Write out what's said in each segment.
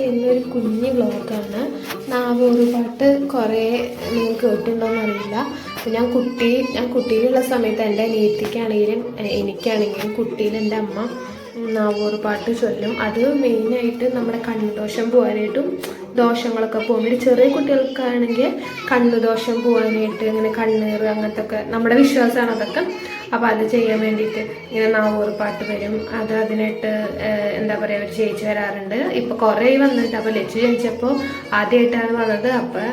ഇന്നൊരു കുഞ്ഞു വ്ളോഗാണ്. നാവൂറ് പാട്ട് കുറേ നിങ്ങൾ കേട്ടിട്ടുണ്ടോയെന്ന് അറിയില്ല. അപ്പോൾ ഞാൻ കുട്ടിയിലുള്ള സമയത്ത് എൻ്റെ അനിയത്തിക്കാണെങ്കിലും എനിക്കാണെങ്കിലും കുട്ടിയിൽ എൻ്റെ അമ്മ നാവൂറ് പാട്ട് ചൊല്ലും. അത് മെയിനായിട്ട് നമ്മുടെ കണ്ണുദോഷം പോകാനായിട്ടും ദോഷങ്ങളൊക്കെ പോകാൻ വേണ്ടി, ചെറിയ കുട്ടികൾക്കാണെങ്കിൽ കണ്ണുദോഷം പോകാനായിട്ട് ഇങ്ങനെ കണ്ണീർ അങ്ങനത്തെ ഒക്കെ നമ്മുടെ വിശ്വാസമാണ് അതൊക്കെ. അപ്പോൾ അത് ചെയ്യാൻ വേണ്ടിയിട്ട് ഇങ്ങനെ നാവൂറ് പാട്ട് വരും. അതിനായിട്ട് എന്താ പറയുക, ഒരു ചേച്ചി വരാറുണ്ട്. ഇപ്പോൾ കുറേ വന്നിട്ട്, അപ്പോൾ ലച്ചു ജനിച്ചപ്പോൾ ആദ്യമായിട്ടാണ് വന്നത്. അപ്പോൾ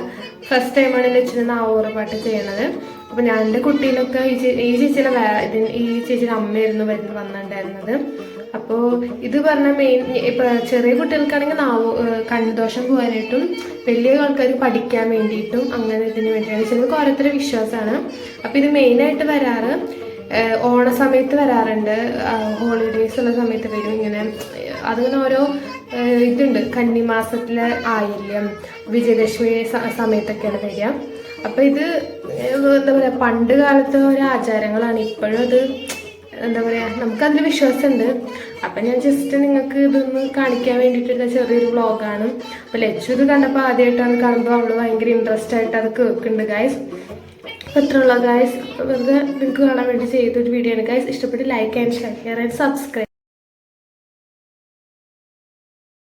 ഫസ്റ്റ് ടൈമാണ് ലച്ചിന് നാവൂറ് പാട്ട് ചെയ്യണത്. അപ്പോൾ ഞാൻ എൻ്റെ കുട്ടിയിലൊക്കെ ഈ ചേച്ചിയുടെ അമ്മയായിരുന്നു വന്നിട്ടുണ്ടായിരുന്നത്. അപ്പോൾ ഇത് പറഞ്ഞ മെയിൻ ഇപ്പോൾ ചെറിയ കുട്ടികൾക്കാണെങ്കിൽ കണ്ണുദോഷം പോകാനായിട്ടും വലിയ ആൾക്കാർ പഠിക്കാൻ വേണ്ടിയിട്ടും അങ്ങനെ ഇതിന് വേണ്ടിയാണ്. ചിലർക്ക് ഓരോരുത്തരുടെ വിശ്വാസമാണ്. അപ്പോൾ ഇത് മെയിനായിട്ട് വരാറ് ഓണ സമയത്ത് വരാറുണ്ട്. ഹോളിഡേയ്സ് ഉള്ള സമയത്ത് വരും. ഇങ്ങനെ അതിങ്ങനെ ഓരോ ഇതുണ്ട്. കന്നിമാസത്തിലെ ആയില്യം, വിജയദശമി സമയത്തൊക്കെയാണ് വരിക. അപ്പോൾ ഇത് എന്താ പറയുക, പണ്ട് കാലത്തെ ഓരോ ആചാരങ്ങളാണ്. ഇപ്പോഴും അത് എന്താ പറയുക, നമുക്കതിൽ വിശ്വാസമുണ്ട്. അപ്പം ഞാൻ ജസ്റ്റ് നിങ്ങൾക്ക് ഇതൊന്ന് കാണിക്കാൻ വേണ്ടിയിട്ടുള്ള ചെറിയൊരു വ്ളോഗാണ്. അപ്പോൾ ലച്ചു ഇത് കണ്ടപ്പോൾ ആദ്യമായിട്ടാണ് കാണുമ്പോൾ അവൾ ഭയങ്കര ഇൻട്രസ്റ്റ് ആയിട്ട് അത് കേൾക്കുന്നുണ്ട് ഗായ്സ്. അത്രയുള്ള ഗായ്സ്, വെറുതെ നിങ്ങൾക്ക് കാണാൻ വേണ്ടി ചെയ്തൊരു വീഡിയോ ആണ് ഗായ്സ്. ഇഷ്ടപ്പെട്ട് like and share and subscribe.